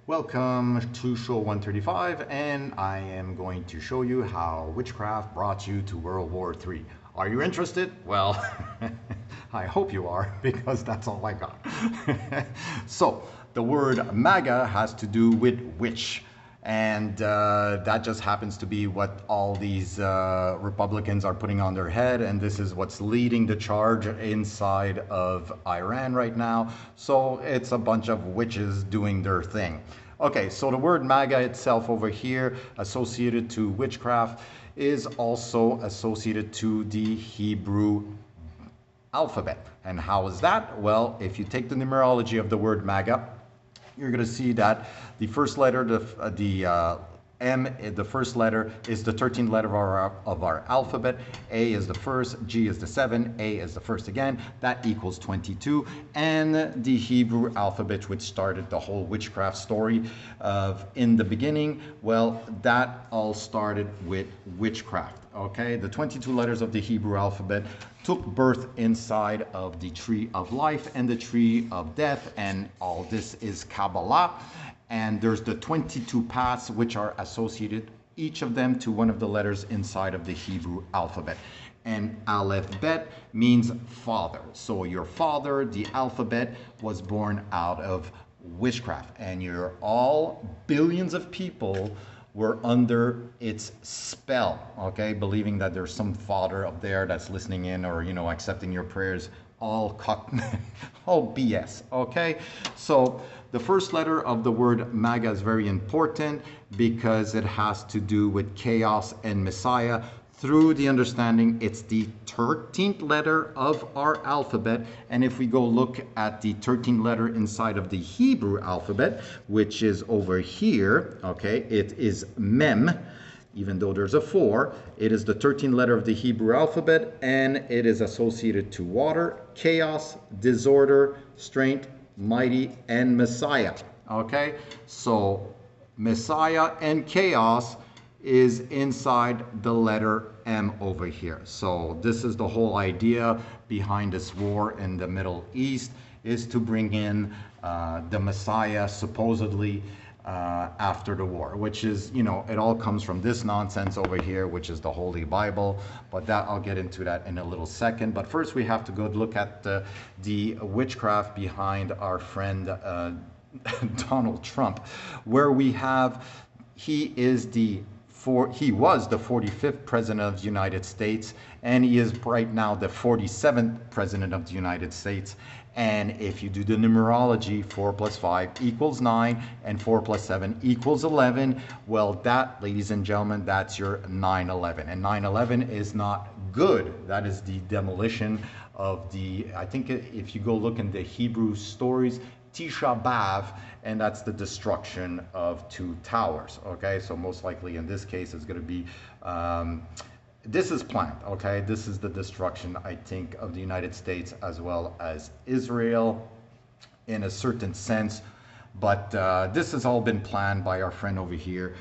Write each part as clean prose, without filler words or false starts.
Welcome to show 135, and I am going to show you how witchcraft brought you to World War III. Are you interested? Well, I hope you are, because that's all I got. So, the word MAGA has to do with witch. And that just happens to be what all these Republicans are putting on their head, and this is what's leading the charge inside of Iran right now. So it's a bunch of witches doing their thing. Okay, so the word MAGA itself over here, associated to witchcraft, is also associated to the Hebrew alphabet. And how is that? Well, if you take the numerology of the word MAGA, you're going to see that the first letter, the M, the first letter is the 13th letter of our alphabet. A is the first, G is the 7, A is the first again. That equals 22. And the Hebrew alphabet, which started the whole witchcraft story of in the beginning, well, that all started with witchcraft. Okay, the 22 letters of the Hebrew alphabet took birth inside of the tree of life and the tree of death, and all this is Kabbalah. And there's the 22 paths which are associated, each of them, to one of the letters inside of the Hebrew alphabet. And Aleph Bet means father. So your father, the alphabet, was born out of witchcraft. And you're all billions of people were under its spell, okay? Believing that there's some father up there that's listening in or, accepting your prayers. All BS, okay? So the first letter of the word MAGA is very important because it has to do with chaos and Messiah. Through the understanding, it's the 13th letter of our alphabet. And if we go look at the 13th letter inside of the Hebrew alphabet, which is over here, okay, it is Mem. Even though there's a 4, it is the 13th letter of the Hebrew alphabet, and it is associated to water, chaos, disorder, strength, mighty, and Messiah. Okay, so Messiah and chaos is inside the letter M over here. So this is the whole idea behind this war in the Middle East, is to bring in the Messiah supposedly after the war, which is, it all comes from this nonsense over here, which is the Holy Bible. But that, I'll get into that in a little second. But first we have to go look at the witchcraft behind our friend Donald Trump, where we have, he was the 45th president of the United States, and he is right now the 47th president of the United States. And if you do the numerology, 4 plus 5 equals 9, and 4 plus 7 equals 11, well, that, ladies and gentlemen, that's your 9/11. And 9/11 is not good. That is the demolition of the, I think if you go look in the Hebrew stories, Tisha B'Av, and that's the destruction of 2 towers. Okay, so most likely in this case it's going to be, this is planned. Okay, this is the destruction, I think, of the United States as well as Israel in a certain sense. But this has all been planned by our friend over here,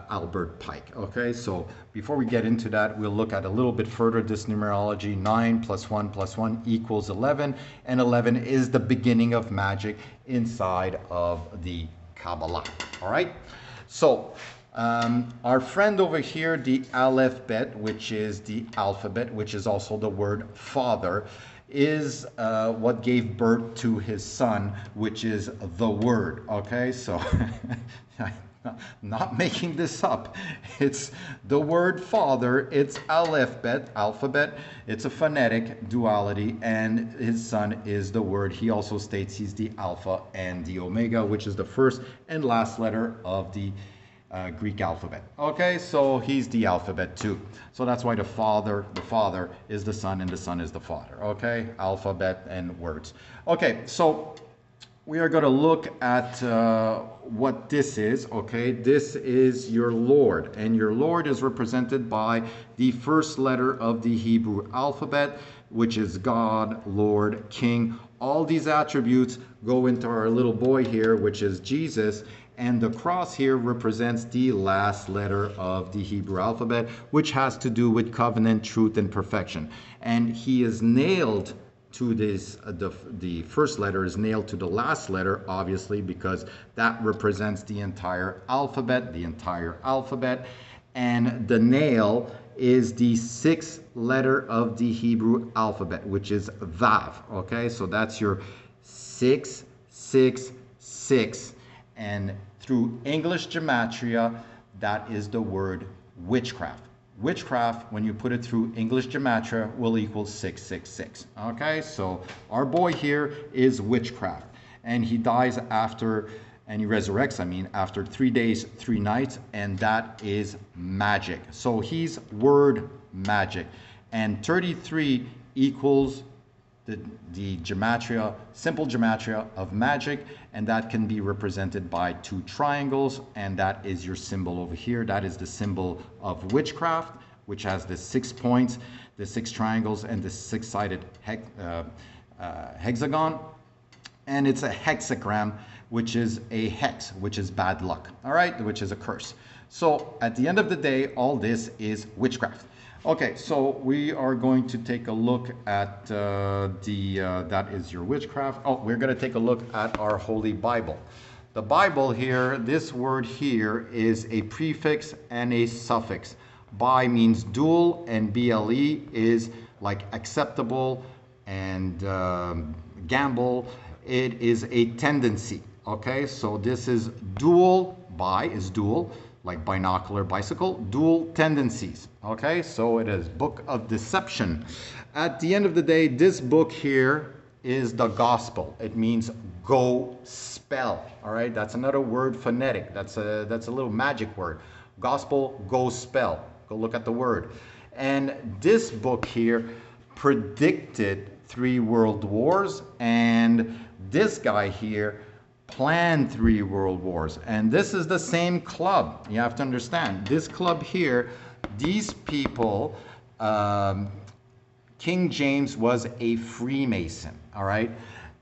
Albert Pike. Okay, so before we get into that, we'll look at a little bit further this numerology. 9 plus 1 plus 1 equals 11, and 11 is the beginning of magic inside of the Kabbalah. All right, so our friend over here, the Aleph Bet, which is the alphabet, which is also the word father, is what gave birth to his son, which is the word. Okay, so not making this up. It's the word father. It's alphabet. It's a phonetic duality, and his son is the word. He also states he's the alpha and the omega, which is the first and last letter of the Greek alphabet. Okay, so he's the alphabet too. So that's why the father is the son, and the son is the father. Okay, alphabet and words. Okay, so we are going to look at what this is. Okay, this is your Lord, and your Lord is represented by the first letter of the Hebrew alphabet, which is God, Lord, King. All these attributes go into our little boy here, which is Jesus. And the cross here represents the last letter of the Hebrew alphabet, which has to do with covenant, truth, and perfection. And he is nailed to this, the first letter is nailed to the last letter, obviously, because that represents the entire alphabet, and the nail is the sixth letter of the Hebrew alphabet, which is Vav. Okay, so that's your 666, and through English gematria, that is the word witchcraft. Witchcraft, when you put it through English gematria, will equal 666. Okay, so our boy here is witchcraft, and he dies after, and he resurrects, after 3 days, 3 nights, and that is magic. So he's word magic, and 33 equals the gematria, simple gematria of magic, and that can be represented by 2 triangles, and that is your symbol over here. That is the symbol of witchcraft, which has the 6 points, the 6 triangles, and the 6-sided hexagon. And it's a hexagram, which is a hex, which is bad luck, all right, which is a curse. So at the end of the day, all this is witchcraft. Okay, so we are going to take a look at that is your witchcraft. Oh, we're going to take a look at our Holy Bible. The Bible here, this word here is a prefix and a suffix. Bi means dual, and ble is like acceptable, and gamble. It is a tendency. Okay, so this is dual. Bi is dual, like binocular, bicycle, dual tendencies. Okay, so it is book of deception. At the end of the day, this book here is the gospel. It means go spell. All right, that's another word, phonetic. That's a little magic word. Gospel, go spell. Go look at the word. And this book here predicted 3 world wars, and this guy here planned 3 world wars. And this is the same club. You have to understand, this club here, these people, King James was a Freemason, all right?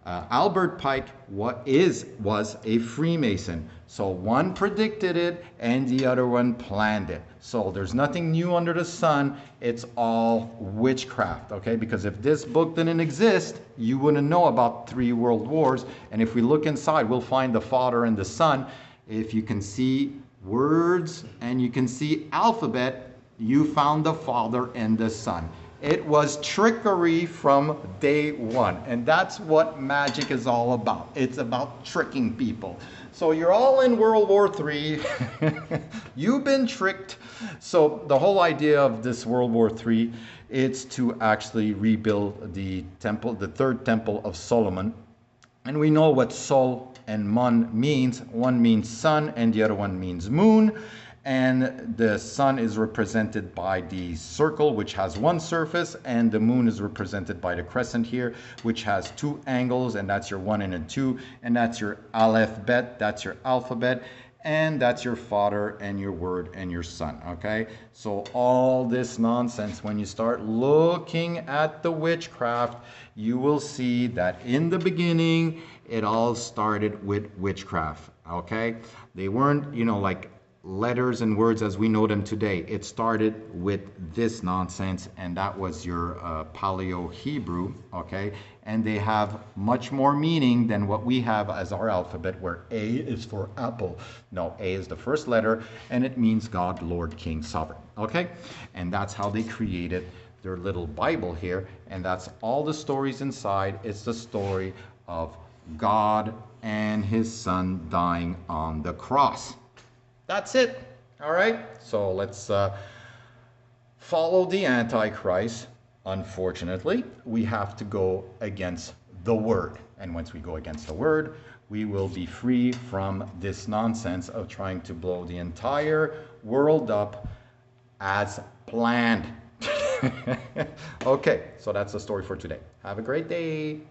Albert Pike was a Freemason. So one predicted it and the other one planned it. So there's nothing new under the sun. It's all witchcraft, okay? Because if this book didn't exist, you wouldn't know about 3 world wars. And if we look inside, we'll find the Father and the Son. If you can see words and you can see alphabet, you found the Father and the Son. It was trickery from day one. And that's what magic is all about. It's about tricking people. So you're all in World War III. You've been tricked. So the whole idea of this World War III is to actually rebuild the temple, the 3rd temple of Solomon. And we know what Sol and Mun means. One means sun and the other one means moon. And the sun is represented by the circle, which has 1 surface, and the moon is represented by the crescent here, which has 2 angles, and that's your 1 and a 2, and that's your aleph-bet, that's your alphabet, and that's your Father and your Word and your Son, okay? So all this nonsense, when you start looking at the witchcraft, you will see that in the beginning, it all started with witchcraft, okay? They weren't, like letters and words as we know them today. It started with this nonsense, and that was your Paleo-Hebrew, okay? And they have much more meaning than what we have as our alphabet, where A is for apple. No, A is the first letter, and it means God, Lord, King, Sovereign, okay? And that's how they created their little Bible here, and that's all the stories inside. It's the story of God and his Son dying on the cross. That's it. All right. So let's follow the Antichrist. Unfortunately, we have to go against the Word. And once we go against the Word, we will be free from this nonsense of trying to blow the entire world up as planned. Okay. So that's the story for today. Have a great day.